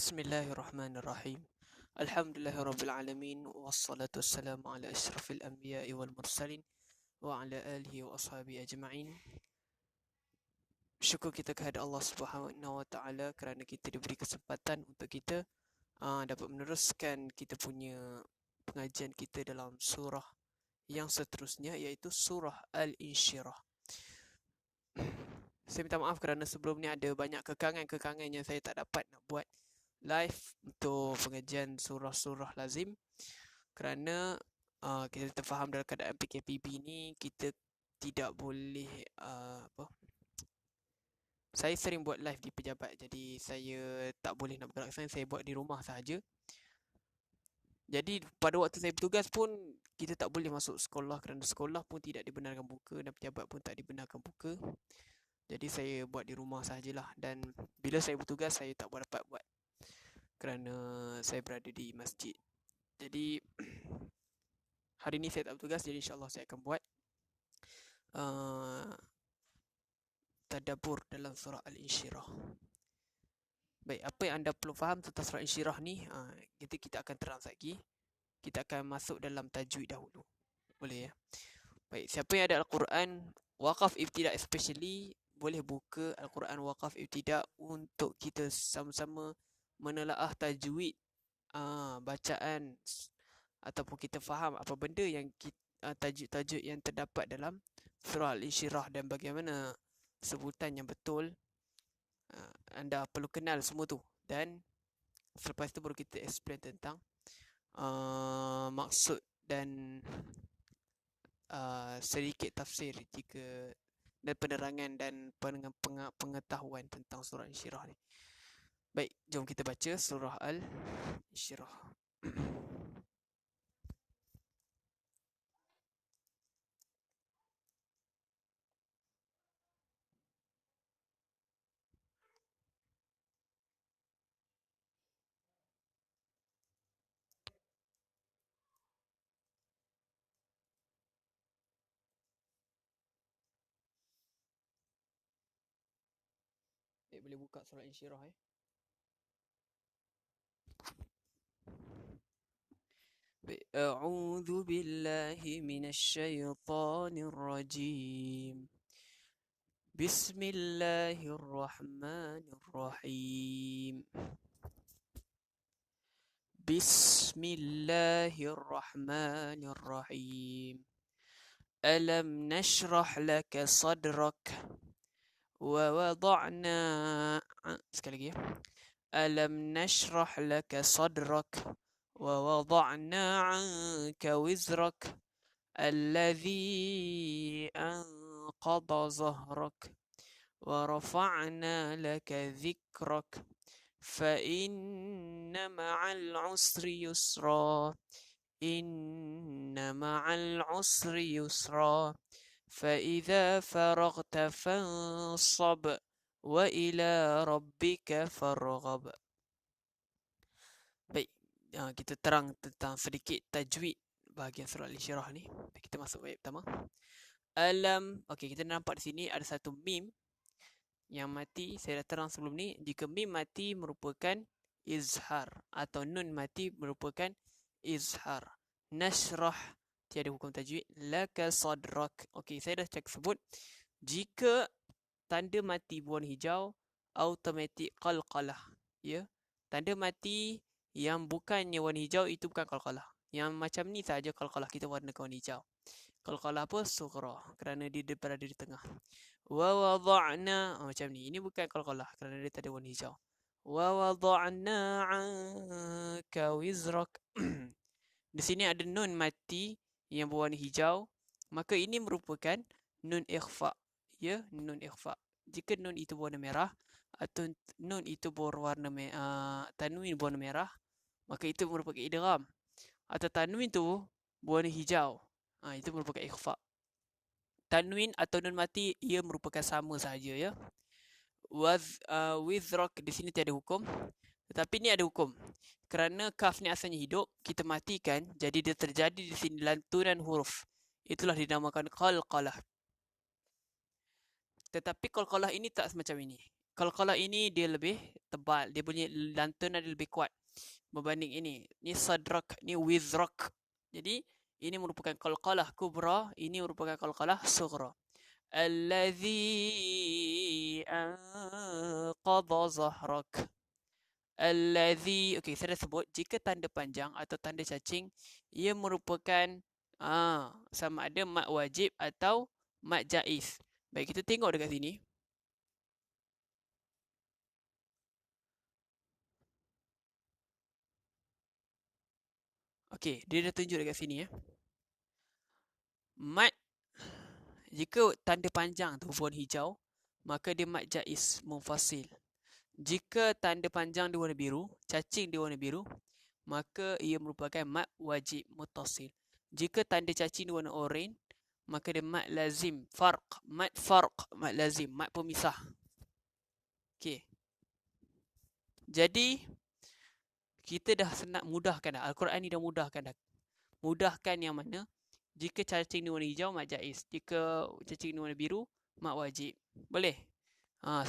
Bismillahirrahmanirrahim. Alhamdulillahirrabbilalamin. Wassalatu wassalamu ala ashrafil anbiya'i wal mursalin wa ala alihi wa ashabi ajma'in. Syukur kita kepada Allah Subhanahu wa taala kerana kita diberi kesempatan untuk kita dapat meneruskan kita punya pengajian kita dalam surah yang seterusnya, iaitu surah Al-Insyirah. Saya minta maaf kerana sebelum ni ada banyak kekangan-kekangan yang saya tak dapat nak buat live untuk pengajian surah-surah lazim kerana kita terfaham dalam keadaan PKPB ni kita tidak boleh saya sering buat live di pejabat, jadi saya tak boleh nak bergerak sana, saya buat di rumah sahaja. Jadi pada waktu saya bertugas pun kita tak boleh masuk sekolah kerana sekolah pun tidak dibenarkan buka dan pejabat pun tak dibenarkan buka. Jadi saya buat di rumah sahajalah, dan bila saya bertugas saya tak dapat buat kerana saya berada di masjid. Jadi hari ni saya tak bertugas, jadi insyaAllah saya akan buat tadabbur dalam surah Al-Insyirah. Baik, apa yang anda perlu faham tentang surah Al-Insyirah ni, kita akan terang lagi. Kita akan masuk dalam tajwid dahulu. Boleh ya? Baik, siapa yang ada Al-Quran Waqaf Ibtidak especially, boleh buka Al-Quran Waqaf Ibtidak untuk kita sama-sama menelaah tajwid bacaan ataupun kita faham apa benda yang tajuk-tajuk yang terdapat dalam surah Al-Insyirah dan bagaimana sebutan yang betul. Anda perlu kenal semua tu, dan selepas tu baru kita explain tentang maksud dan sedikit tafsir jika dan penerangan dan pengetahuan tentang surah Al-Insyirah ni. Baik, jom kita baca surah Al-Insyirah. Boleh buka surah Al-Insyirah A'udzu billahi minasy syaithanir rajim. Bismillahirrahmanirrahim. Bismillahirrahmanirrahim. Alam nashrah laka sadrak wa wada'na. Sekali lagi ya. Alam nashrah laka sadrak wa wada'na 'anka wizrak alladhi anqadha zahrak wa rafa'na laka dhikrak fa inna ma'al usri yusra inna ma'al usri yusra fa idza faragta fansab wa ila rabbika farghab. Baik, kita terang tentang sedikit tajwid bahagian surah Al-Insyirah ni. Kita masuk ayat pertama. Alam, okey, kita nampak di sini ada satu mim yang mati. Saya dah terang sebelum ni, jika mim mati merupakan izhar atau nun mati merupakan izhar. Nashrah tiada hukum tajwid. Laka sadrak. Okey, saya dah cakap sebut, jika tanda mati berwarna hijau, automatik qalqalah. Ya, tanda mati yang bukannya warna hijau itu bukan qalqalah. Yang macam ni saja qalqalah kita warnakan warna hijau. Qalqalah apa? Sughra, kerana dia berada di tengah. Wa wada'na, macam ni. Ini bukan qalqalah kerana dia tak ada warna hijau. Wa wada'na 'anka wizrak. Di sini ada nun mati yang berwarna hijau, maka ini merupakan nun ikhfa. Ya, nun ikhfa. Jika nun itu berwarna merah atau nun itu berwarna tanwin berwarna merah, maka itu merupakan idgham. Atau tanwin tu berwarna hijau, itu merupakan ikhfa. Tanwin atau nun mati ia merupakan sama sahaja ya. Wizrak di sini tiada hukum, tetapi ni ada hukum. Kerana kaf ni asalnya hidup, kita matikan, jadi dia terjadi di sini lantunan huruf. Itulah dinamakan qalqalah. Tetapi qalqalah ini tak semacam ini. qalqalah ini dia lebih tebal, dia punya lantunan dia lebih kuat berbanding ini. Ni sadrak, ni wizrak. Jadi ini merupakan qalqalah kubra, ini merupakan qalqalah sughra. Allazi anqadha zahrak. Allazi, okey, saya dah sebut jika tanda panjang atau tanda cacing ia merupakan sama ada mad wajib atau mad jaiz. Baik, kita tengok dekat sini. Okey, dia dah tunjuk dekat sini ya. Mad, jika tanda panjang tu warna hijau, maka dia mad jaiz munfasil. Jika tanda panjang dia warna biru, cacing dia warna biru, maka ia merupakan mad wajib muttasil. Jika tanda cacing dia warna oranye, maka dia mad lazim, mad lazim, mad pemisah. Okey. Jadi kita dah mudahkan dah. Al-Quran ni dah mudahkan dah. Mudahkan yang mana? Jika cacing ni warna hijau, mad jaiz. Jika cacing ni warna biru, mad wajib. Boleh?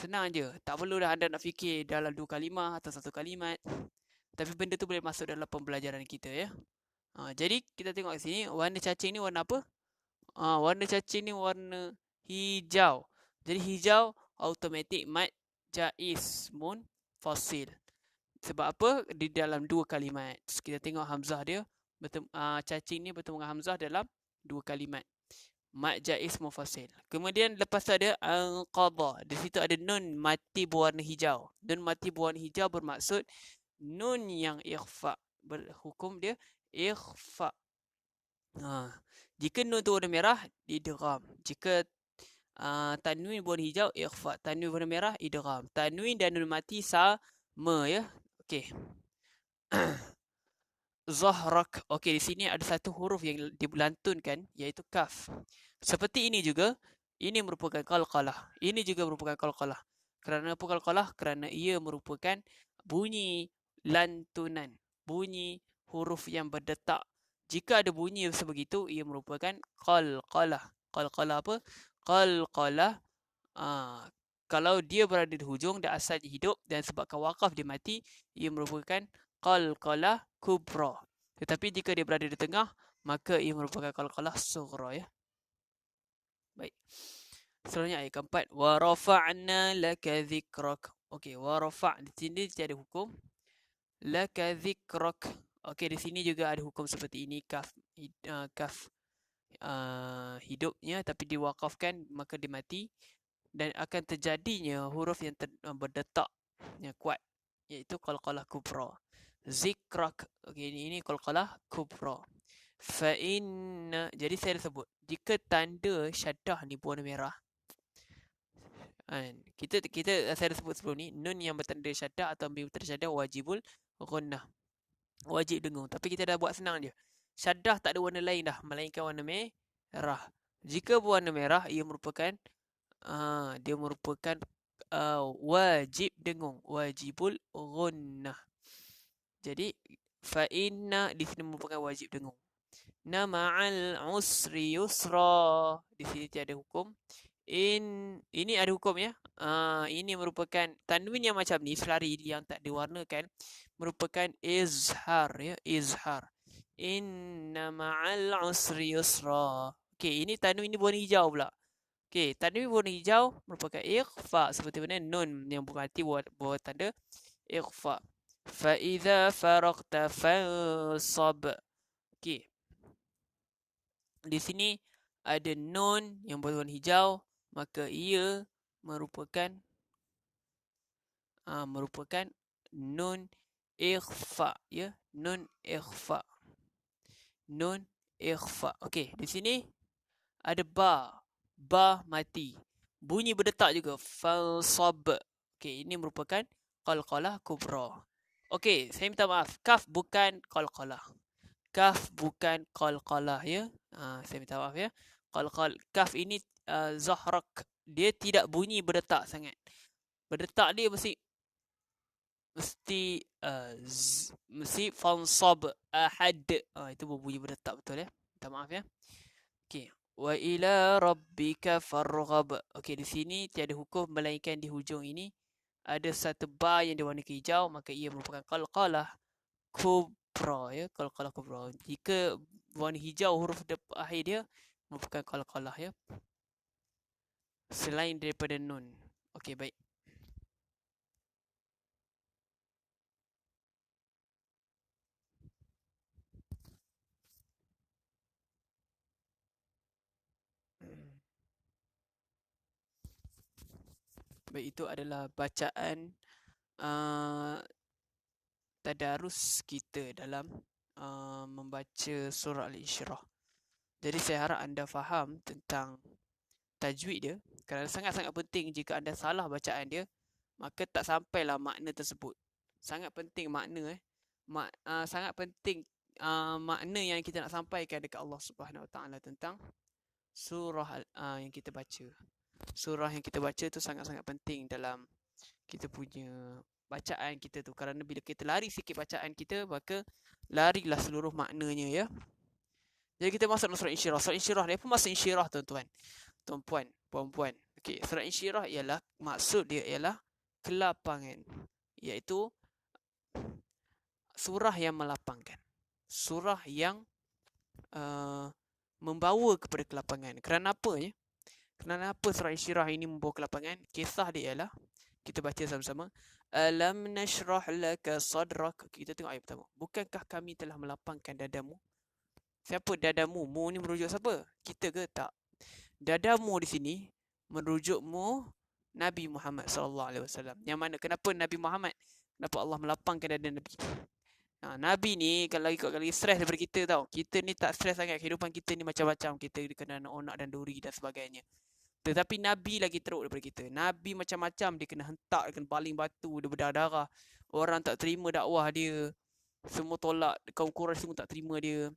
Senang je. Tak perlu dah anda nak fikir dalam 2 kalimah atau 1 kalimat. Tapi benda tu boleh masuk dalam pembelajaran kita ya. Jadi kita tengok kat sini, warna cacing ni warna apa? Warna cacing ni warna hijau. Jadi hijau automatik mad jaiz munfasil. Sebab apa? Di dalam 2 kalimat. Kita tengok hamzah dia, cacing ni bertemu dengan hamzah dalam 2 kalimat. Mad jaiz munfasil. Kemudian lepas tu ada anqadha. Di situ ada nun mati berwarna hijau. Nun mati berwarna hijau bermaksud nun yang ikhfa. Berhukum dia ikhfa. Jika nun tu warna merah, idgham. Jika tanwin berwarna hijau, ikhfa. Tanwin warna merah, idgham. Tanwin dan nun mati sama ya. Okey. Zahrak. Okey, di sini ada satu huruf yang dilantunkan, iaitu kaf. Seperti ini juga, ini merupakan qalqalah. Ini juga merupakan qalqalah. Kerana apa qalqalah? Kerana ia merupakan bunyi lantunan. Bunyi huruf yang berdetak. Jika ada bunyi sebegitu, ia merupakan qalqalah. Qalqalah apa? Qalqalah. Kalau dia berada di hujung, dia asalnya hidup dan sebabkan waqaf dia mati, ia merupakan qalqalah kubra. Tetapi jika dia berada di tengah, maka ia merupakan qalqalah sughra ya. Baik. Selanjutnya ayat keempat. Wa rafa'na laka dhikrak. Okey, wa rafa' di sini tiada hukum. Laka dhikrak. Okey, di sini juga ada hukum seperti ini, kaf hidupnya tapi diwakafkan maka dia mati dan akan terjadinya huruf yang berdetak yang kuat, iaitu qalqalah kubra. Zikrak. Okey, ini qalqalah kubra. Fa inna, jadi saya dah sebut, jika tanda syaddah ni berwarna merah, kita saya dah sebut sebelum ni, nun yang bertanda syaddah atau mim bertanda syaddah wajibul ghunnah, wajib dengung. Tapi kita dah buat senang je. Syaddah tak ada warna lain dah melainkan warna merah. Jika berwarna merah, ia merupakan wajib dengung, wajibul ghunnah. Jadi fa inna di sini merupakan wajib dengung. Na ma'al usri yusra. Di sini tiada hukum. Ini ada hukum ya. Ini merupakan tanwin yang macam ni, selari yang tak diwarnakan, merupakan izhar ya, izhar. Inna ma'al usri yusra. Okey, ini tanwin ni berwarna hijau pula. Okey, tanwin berwarna hijau merupakan ikhfa, seperti mana nun yang berarti buat tanda ikhfa. Fa idza faraqta fansab. Okey. Di sini ada nun yang berwarna hijau, maka ia merupakan nun ikhfa ya, nun ikhfa. Nun ikhfa. Okey, di sini ada ba mati. Bunyi berdetak juga, falsab. Okey, ini merupakan qalqalah kubra. Okey, saya minta maaf, kaf bukan qalqalah. Kaf bukan qalqalah ya. Saya minta maaf ya. Kaf ini zahrak. Dia tidak bunyi berdetak sangat. Berdetak dia mesti fansab ahad. Itu berbunyi berdetak betul ya. Minta maaf ya. Okey. Wa ila rabbika farghab. Okey, di sini tiada hukum melainkan di hujung ini ada satu ba yang diwarnai hijau, maka ia merupakan qalqalah kubra, ya, qalqalah kubra. Jika warna hijau huruf akhir dia, merupakan qalqalah, ya, selain daripada nun. Okey, baik. Baik, itu adalah bacaan tadarus kita dalam membaca surah Al-Insyirah. Jadi saya harap anda faham tentang tajwid dia, kerana sangat-sangat penting. Jika anda salah bacaan dia, maka tak sampailah makna tersebut. Sangat penting makna sangat penting makna yang kita nak sampaikan dekat Allah Subhanahu Wa Taala tentang surah yang kita baca. Surah yang kita baca tu sangat-sangat penting dalam kita punya bacaan kita tu, kerana bila kita lari sikit bacaan kita, maka larilah seluruh maknanya, ya. Jadi kita masuk dalam surah Insyirah. Surah Insyirah ni apa maksud Insyirah, tuan-tuan, tuan-puan, puan-puan? Okey, surah Insyirah ialah, maksud dia ialah kelapangan, iaitu surah yang melapangkan, surah yang membawa kepada kelapangan. Kerana apa, ya? Kerana apa surah Insyirah ini membawa kelapangan? Kisah dia ialah, kita baca sama-sama. Alam nashrah laka sadrak. Kita tengok ayat pertama. Bukankah kami telah melapangkan dadamu? Siapa dadamu? Mu ni merujuk siapa? Kita ke? Tak. Dadamu di sini merujukmu Nabi Muhammad sallallahu alaihi wasallam. Yang mana kenapa Nabi Muhammad? Kenapa Allah melapangkan dada Nabi? Nabi ni kalau ikut lagi stres daripada kita tau. Kita ni tak stres sangat. Kehidupan kita ni macam-macam. Kita kena onak dan duri dan sebagainya. Tetapi Nabi lagi teruk daripada kita. Nabi macam-macam. Dia kena hentak, dia kena baling batu, dia berdarah-darah. Orang tak terima dakwah dia. Semua tolak. Kaum Quraisy semua tak terima dia.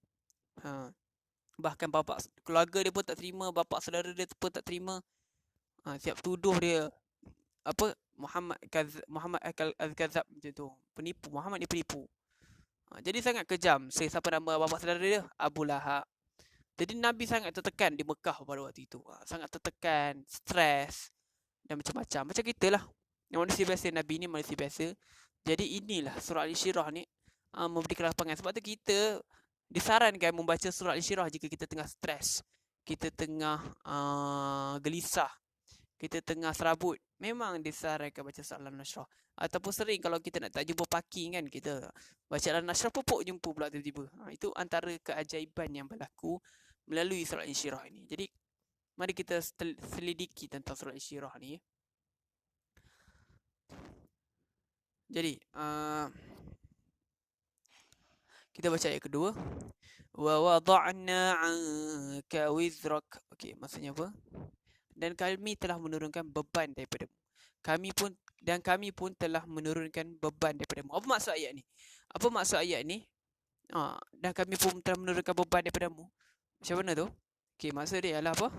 Bahkan bapak keluarga dia pun tak terima. Bapak saudara dia pun tak terima. Siap tuduh dia apa, Muhammad al-Kadzab macam tu. Penipu. Muhammad ni penipu. Jadi sangat kejam. Siapa nama bapak saudara dia? Abu Lahab. Jadi Nabi sangat tertekan di Mekah pada waktu itu. Sangat tertekan, stres dan macam-macam. Macam kita lah. Yang manusia biasa, Nabi ni manusia biasa. Jadi inilah surah Al-Insyirah ni memberi kelapangan. Sebab tu kita disarankan membaca surah Al-Insyirah jika kita tengah stres, kita tengah gelisah, kita tengah serabut. Memang disarankan baca surah Al-Nashrah. Ataupun sering kalau kita nak tak jumpa parking kan, kita baca Al-Nashrah, pupuk jumpa pula tiba-tiba. Itu antara keajaiban yang berlaku melalui surah Al-Insyirah ini. Jadi mari kita selidiki tentang surah Al-Insyirah ni. Jadi kita baca ayat kedua. Wa wada'na 'anka wizrak. Okey, maksudnya apa? Dan kami telah menurunkan beban daripadamu. Kami pun telah menurunkan beban daripadamu. Apa maksud ayat ni? Apa maksud ayat ni? Dan kami pun telah menurunkan beban daripadamu. Macam mana tu? Okey, maksud dia ialah apa?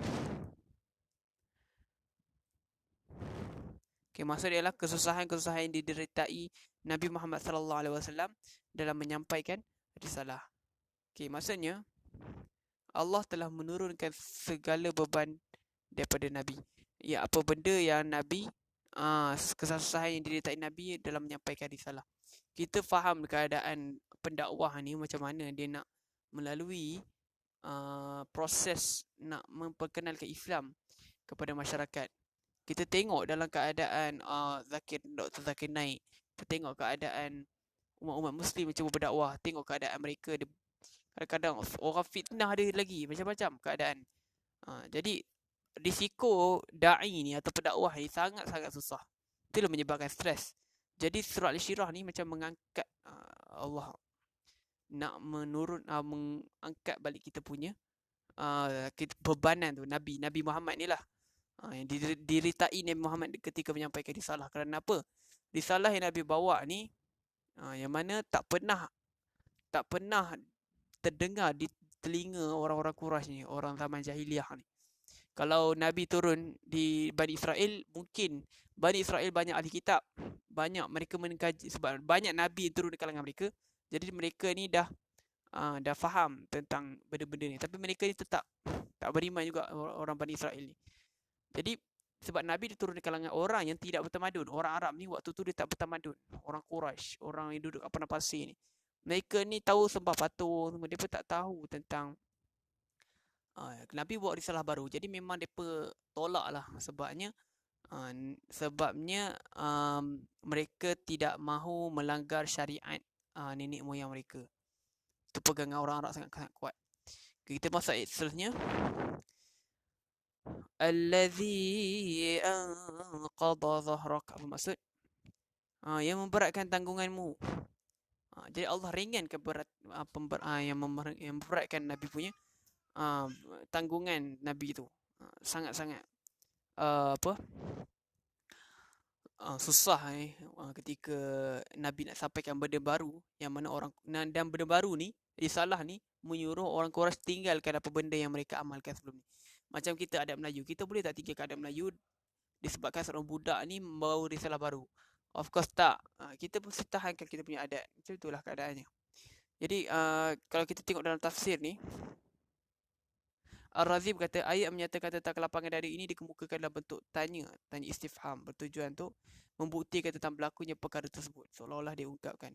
Okey, maksud dia ialah kesusahan-kesusahan yang didertai Nabi Muhammad sallallahu alaihi wasallam dalam menyampaikan risalah. Okey, maksudnya Allah telah menurunkan segala beban daripada Nabi. Ya, apa benda yang Nabi kesusahan yang didertai Nabi dalam menyampaikan risalah. Kita faham keadaan pendakwah ni macam mana dia nak melalui proses nak memperkenalkan Islam kepada masyarakat. Kita tengok dalam keadaan Dr. Zakir Naik, kita tengok keadaan umat-umat Muslim cuba berdakwah, tengok keadaan mereka, dia kadang-kadang orang fitnah dia lagi, macam-macam keadaan. Jadi risiko da'i ni atau pendakwah ni sangat-sangat susah. Itulah menyebabkan stres. Jadi surah Al-Insyirah ni macam mengangkat Allah nak mengangkat balik kita punya bebanan tu. Nabi Muhammad ni lah yang diritai Nabi Muhammad ketika menyampaikan risalah. Kerana apa? Risalah yang Nabi bawa ni yang mana tak pernah terdengar di telinga orang-orang Quraisy ni, orang zaman jahiliah ni. Kalau Nabi turun di Bani Israel, mungkin Bani Israel banyak ahli kitab, banyak mereka mengkaji, sebab banyak Nabi yang turun di kalangan mereka. Jadi mereka ni dah faham tentang benda-benda ni. Tapi mereka ni tetap tak beriman juga, orang Bani Israel ni. Jadi Sebab Nabi diturun di kalangan orang yang tidak bertamadun. Orang Arab ni waktu tu dia tak bertamadun. Orang Quraisy, orang yang duduk kat padang pasir ni. Mereka ni tahu sembah patung, mereka tak tahu tentang Nabi buat risalah baru. Jadi memang mereka tolak lah. Sebabnya mereka tidak mahu melanggar syariat nenek moyang mereka. Itu pegangan orang Arab sangat kuat. Kita masuk ayat seterusnya. Allazi anqadha dhahrak. Apa maksud? Yang memberatkan tanggunganmu. Jadi Allah ringankan yang memberatkan Nabi punya tanggungan Nabi itu. Sangat-sangat susah ketika Nabi nak sampaikan benda baru, yang mana orang dan benda baru ni, risalah ni menyuruh orang Quraisy tinggalkan apa benda yang mereka amalkan sebelum ni. Macam kita adat Melayu, kita boleh tak tinggalkan adat Melayu disebabkan seorang budak ni membawa risalah baru? Of course tak. Kita mesti tahankan kita punya adat. Macam itulah keadaannya. Jadi kalau kita tengok dalam tafsir ni, Ar-Razi berkata ayat menyatakan tentang kelapangan dada ini dikemukakan dalam bentuk tanya istifham, bertujuan untuk membuktikan tentang berlakunya perkara tersebut. Seolah-olah dia ungkapkan,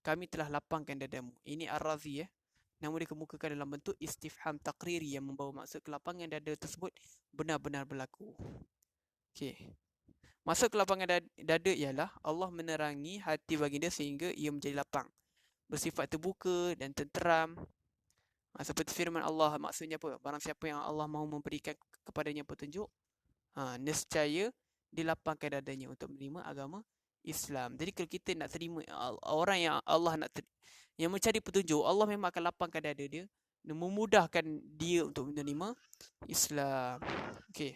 kami telah lapangkan dadamu. Ini Ar-Razi namun dikemukakan dalam bentuk istifham takriri yang membawa maksud kelapangan dada tersebut benar-benar berlaku. Okey. Maksud kelapangan dada ialah Allah menerangi hati baginda sehingga ia menjadi lapang, bersifat terbuka dan tenteram. Seperti firman Allah, maksudnya apa? Barang siapa yang Allah mahu memberikan kepadanya petunjuk, nescaya dilapangkan dadanya untuk menerima agama Islam. Jadi kalau kita nak terima orang yang Allah yang mencari petunjuk, Allah memang akan lapangkan dada dia dan memudahkan dia untuk menerima Islam. Okey.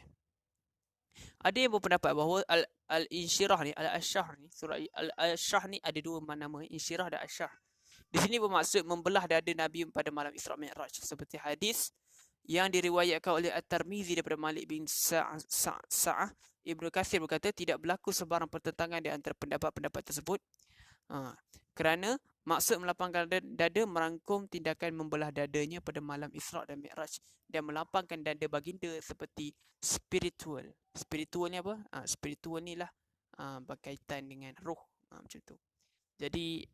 Ada yang berpendapat bahawa al-insyirah ni, al-asyah ni, surah al-asyah ni ada dua nama, insyirah dan asyah. Di sini bermaksud membelah dada Nabi pada malam Isra Mi'raj, seperti hadis yang diriwayatkan oleh At-Tirmizi daripada Malik bin Sa'ah. Ibnu Katsir berkata tidak berlaku sebarang pertentangan di antara pendapat-pendapat tersebut. Kerana maksud melapangkan dada merangkum tindakan membelah dadanya pada malam Isra dan Mi'raj dan melapangkan dada baginda seperti spiritual. Spiritual ni apa? Spiritual ni lah berkaitan dengan roh, macam tu. Jadi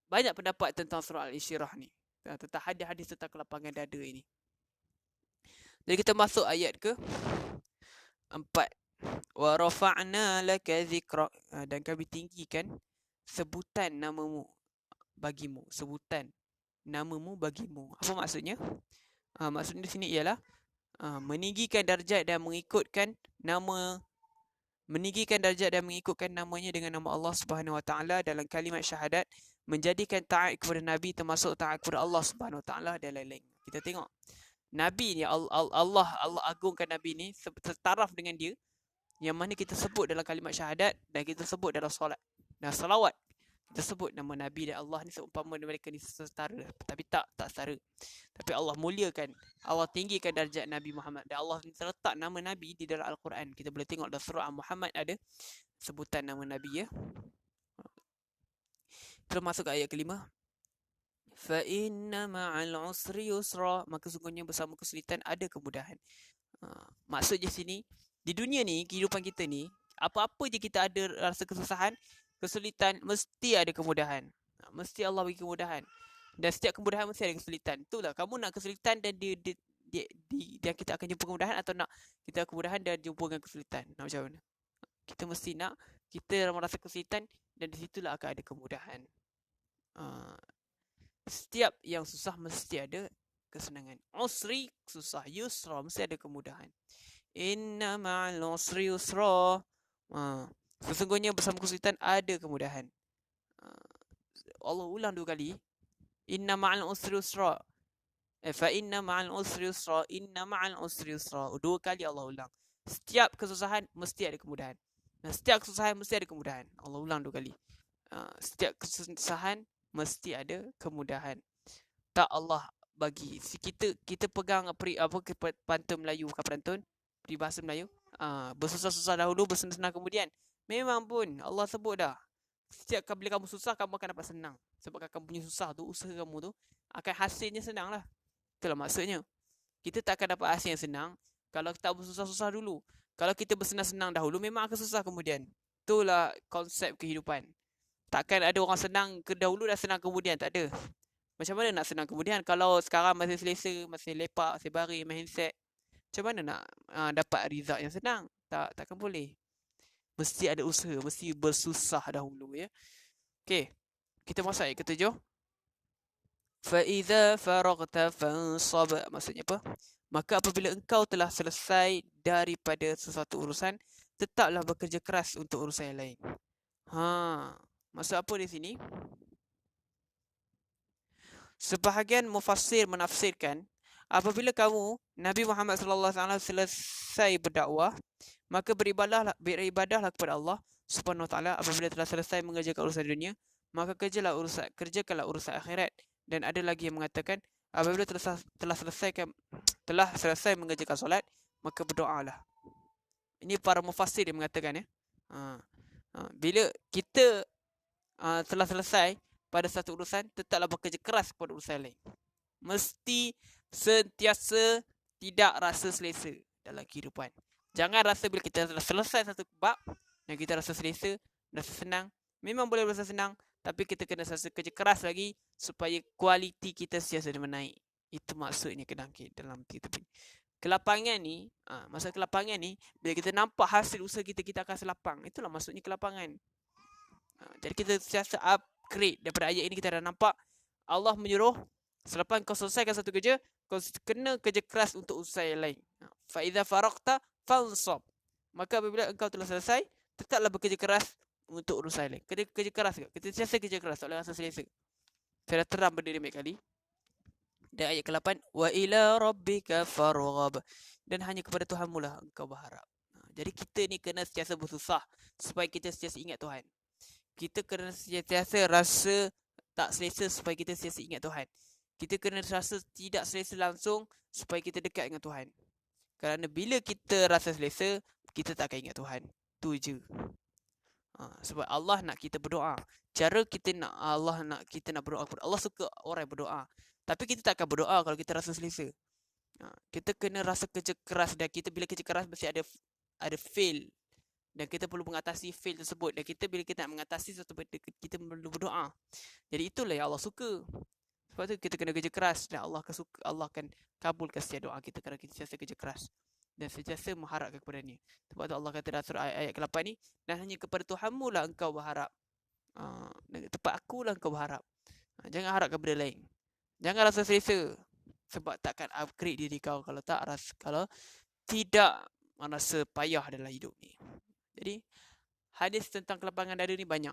banyak pendapat tentang surah Al-Insyirah ni, tentang hadis-hadis tentang kelapangan dada ini. Jadi kita masuk ayat ke 4. Wa rafa'na laka dzikra, dan kami tinggikan sebutan namamu bagimu, sebutan namamu bagimu. Apa maksudnya? Maksudnya di sini ialah meninggikan darjat dan mengikutkan namanya dengan nama Allah Subhanahu Wa Taala dalam kalimat syahadat, menjadikan taat kepada Nabi termasuk taat kepada Allah Subhanahu Wa Taala dan lain-lain. Kita tengok Nabi ni, Allah agungkan Nabi ni setaraf dengan dia, yang mana kita sebut dalam kalimat syahadat dan kita sebut dalam solat dan salawat. Kita sebut nama Nabi dan Allah ni seumpama mereka ni setara, tapi tak setara. Tapi Allah muliakan, Allah tinggikan darjat Nabi Muhammad, dan Allah terletak nama Nabi di dalam Al-Quran. Kita boleh tengok dalam surah Muhammad ada sebutan nama Nabi, ya. Termasuk ayat kelima. Fa inna ma'al usri yusra, maka sungguhnya bersama kesulitan ada kemudahan. Maksudnya sini, di dunia ni, kehidupan kita ni, apa-apa je kita ada rasa kesusahan, kesulitan, mesti ada kemudahan. Mesti Allah bagi kemudahan. Dan setiap kemudahan mesti ada kesulitan. Itulah, kamu nak kesulitan dan dia kita akan jumpa kemudahan, atau nak kita kemudahan dan jumpa dengan kesulitan? Nak macam mana? Kita mesti nak, kita merasa kesulitan dan di situlah akan ada kemudahan. Setiap yang susah mesti ada kesenangan. Usri susah, yusra mesti ada kemudahan. Inna ma'al usri yusra, sesungguhnya bersama kesulitan ada kemudahan. Allah ulang 2 kali. Inna ma'al usri yusra. Fa inna ma'al usri yusra, inna ma'al usri yusra. 2 kali Allah ulang. Setiap kesusahan mesti ada kemudahan. Dan setiap kesusahan mesti ada kemudahan. Allah ulang 2 kali. Setiap kesusahan mesti ada kemudahan. Tak Allah bagi. Kita pegang pantun Melayu, bukan pantun, peribahasa Melayu. Bersusah-susah dahulu, bersenang-senang kemudian. Memang pun Allah sebut dah. Setiap bila kamu susah, kamu akan dapat senang. Sebab kamu punya susah tu, usaha kamu tu akan hasilnya senang lah. Itulah maksudnya. Kita tak akan dapat hasil yang senang kalau kita bersusah-susah dulu. Kalau kita bersenang-senang dahulu, memang akan susah kemudian. Itulah konsep kehidupan. Takkan ada orang senang ke dahulu dah senang kemudian, tak ada. Macam mana nak senang kemudian kalau sekarang masih selesa, masih lepak, masih baring, main handset. Macam mana nak dapat result yang senang? Takkan boleh. Mesti ada usaha, mesti bersusah dahulu ya. Okey. Kita masuk ayat ke-7. Fa idza faragta fansab. Maksudnya apa? Maka apabila engkau telah selesai daripada sesuatu urusan, tetaplah bekerja keras untuk urusan yang lain. Maksud apa di sini? Sebahagian mufassir menafsirkan, apabila kamu Nabi Muhammad sallallahu alaihi wasallam selesai berdakwah, maka beribadahlah kepada Allah Subhanahu wa taala. Apabila telah selesai mengerjakan urusan dunia, maka kerjakanlah urusan akhirat. Dan ada lagi yang mengatakan, apabila telah selesai mengerjakan solat, maka berdoalah. Ini para mufassir yang mengatakan ya. Bila kita telah selesai pada satu urusan, tetaplah bekerja keras pada urusan lain. Mesti sentiasa tidak rasa selesa dalam kehidupan. Jangan rasa bila kita telah selesai satu bab dan kita rasa selesa, rasa senang. Memang boleh rasa senang, tapi kita kena rasa kerja keras lagi supaya kualiti kita sentiasa menaik. Itu maksudnya dalam kita punya kelapangan ni. Maksud kelapangan ni, bila kita nampak hasil usaha kita, kita akan selapang. Itulah maksudnya kelapangan. Jadi kita sentiasa upgrade. Daripada ayat ini kita dah nampak Allah menyuruh selepas kau selesaikan satu kerja, kau kena kerja keras untuk usaha yang lain. Fa idza faraqta fansab. Maka apabila engkau telah selesai, tetaplah bekerja keras untuk urusan lain. Kerja keras ke? Kita sentiasa kerja keras, tak boleh rasa selesa. Saya dah terang benda ni banyak kali. Dan ayat ke-8, wa ila rabbika farghab. Dan hanya kepada Tuhanmu lah engkau berharap. Jadi kita ni kena sentiasa bersusah supaya kita sentiasa ingat Tuhan. Kita kena sentiasa rasa tak selesa supaya kita sentiasa ingat Tuhan. Kita kena rasa tidak selesa langsung supaya kita dekat dengan Tuhan. Kerana bila kita rasa selesa, kita tak akan ingat Tuhan. Tu je. Sebab Allah nak kita berdoa. Cara kita nak Allah nak kita nak berdoa kepada Allah, suka orang yang berdoa. Tapi kita tak akan berdoa kalau kita rasa selesa. Kita kena rasa kerja keras, dan kita bila kerja keras mesti ada fail. Dan kita perlu mengatasi fail tersebut. Dan kita bila kita nak mengatasi sesuatu benda, kita perlu berdoa. Jadi itulah yang Allah suka. Sebab tu kita kena kerja keras, dan Allah akan kabulkan setiap doa kita kerana kita sentiasa kerja keras dan sentiasa mengharapkan kepadanya. Sebab tu Allah kata dalam surah ayat ke-8 ni, dan hanya kepada Tuhanmu lah engkau berharap. Tempat aku lah engkau berharap. Jangan harap kepada lain. Jangan rasa selesa, sebab takkan upgrade diri kau kalau tidak rasa payah dalam hidup ni. Jadi hadis tentang kelapangan dada ni banyak.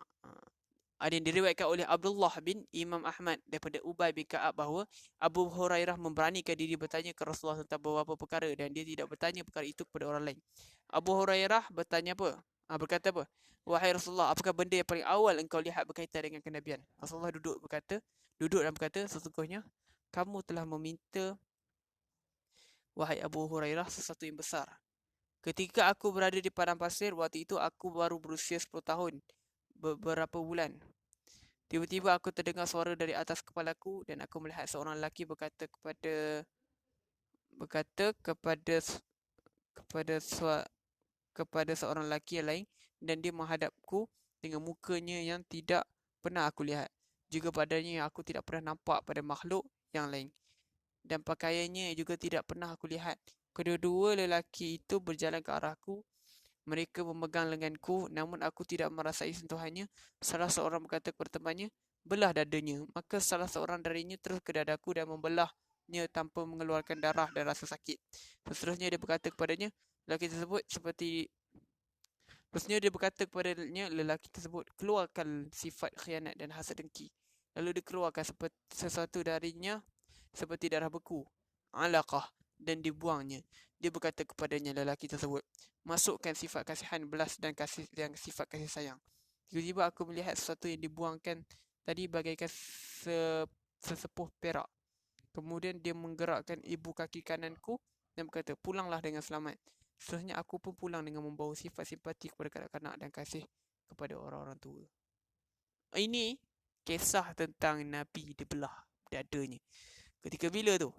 Ada yang diriwayatkan oleh Abdullah bin Imam Ahmad daripada Ubay bin Ka'ab bahawa Abu Hurairah memberanikan diri bertanya ke Rasulullah tentang beberapa perkara, dan dia tidak bertanya perkara itu kepada orang lain. Abu Hurairah bertanya apa? Berkata apa? Wahai Rasulullah, apakah benda yang paling awal engkau lihat berkaitan dengan kenabian? Rasulullah duduk dan berkata, sesungguhnya kamu telah meminta, wahai Abu Hurairah, sesuatu yang besar. Ketika aku berada di padang pasir, waktu itu aku baru berusia 10 tahun, beberapa bulan. Tiba-tiba aku terdengar suara dari atas kepalaku, dan aku melihat seorang lelaki berkata kepada seorang lelaki yang lain, dan dia menghadapku dengan mukanya yang tidak pernah aku lihat. Juga padanya yang aku tidak pernah nampak pada makhluk yang lain, dan pakaiannya juga tidak pernah aku lihat. Kedua-dua lelaki itu berjalan ke arahku. Mereka memegang lenganku, namun aku tidak merasai sentuhannya. Salah seorang berkata kepada temannya, belah dadanya. Maka salah seorang darinya terus ke dadaku dan membelahnya tanpa mengeluarkan darah dan rasa sakit. Seterusnya dia berkata kepadanya, lelaki tersebut, keluarkan sifat khianat dan hasad dengki. Lalu dia keluarkan sesuatu darinya seperti darah beku, alaqah, dan dibuangnya. Dia berkata kepadanya, lelaki tersebut, masukkan sifat kasihan, belas dan sifat kasih sayang. Tiba-tiba aku melihat sesuatu yang dibuangkan tadi bagaikan sesepuh perak. Kemudian dia menggerakkan ibu kaki kananku dan berkata, pulanglah dengan selamat. Seterusnya aku pun pulang dengan membawa sifat simpati kepada kanak-kanak dan kasih kepada orang-orang tua. Ini kisah tentang Nabi dibelah dadanya. Ketika bila tu?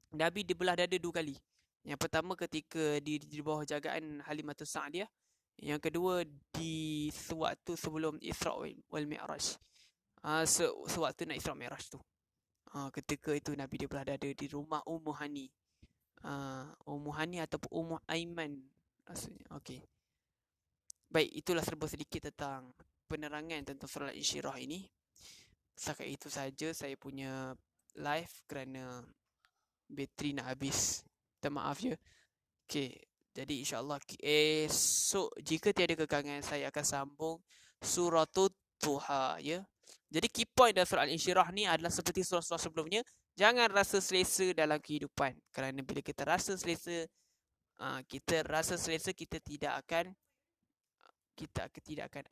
Nabi dibelah dada 2 kali. Yang pertama ketika di bawah jagaan Halimatus Sa'diyah. Yang kedua di sewaktu sebelum Isra' wal Mi'raj. Sewaktu nak Isra' Mi'raj tu. Ketika itu Nabi dia berada di rumah Ummu Hani. Ummu Hani ataupun Ummu Aiman maksudnya. Okey. Baik, itulah serba sedikit tentang penerangan tentang surah Al-Insyirah ini. Setakat itu saja saya punya live kerana bateri nak habis. Minta maaf je. Okey, jadi insya-Allah esok jika tiada kekangan saya akan sambung surah Duha ya. Jadi key point dalam surah Al-Insyirah ni adalah seperti surah-surah sebelumnya, jangan rasa selesa dalam kehidupan. Kerana bila kita rasa selesa, kita tidak akan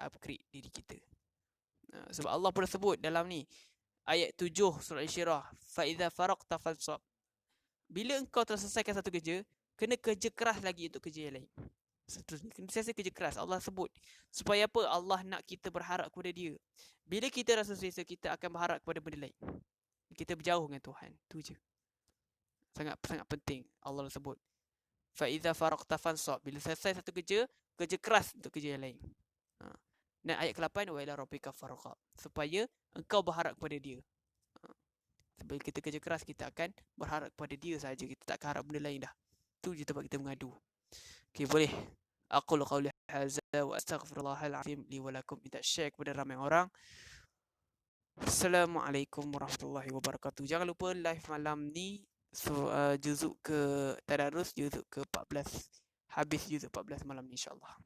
upgrade diri kita. Sebab Allah pun sebut dalam ni ayat 7 surah Al-Insyirah, fa idza faraqta fansab. Bila engkau telah selesaikan satu kerja, kena kerja keras lagi untuk kerja yang lain. Seterusnya, kena selesai kerja keras. Allah sebut supaya apa? Allah nak kita berharap kepada dia. Bila kita rasa selesa, kita akan berharap kepada benda lain. Kita berjauh dengan Tuhan. Tu je. Sangat penting. Allah sebut fa idza faraqta fansab. Bila selesai satu kerja, kerja keras untuk kerja yang lain. Dan ayat ke-8, wa ila rabbika farghab, supaya engkau berharap kepada dia. Sebab kita kerja keras, kita akan berharap kepada dia saja. Kita tak harap benda lain dah. Tu je tempat kita mengadu. Okey, boleh. Aqulu qawli hadza wa astaghfirullahal azim li wa lakum. Minta share kepada ramai orang. Assalamualaikum warahmatullahi wabarakatuh. Jangan lupa live malam ni juzuk ke Tadarus, juzuk ke 14. Habis juzuk 14 malam ni insya-Allah.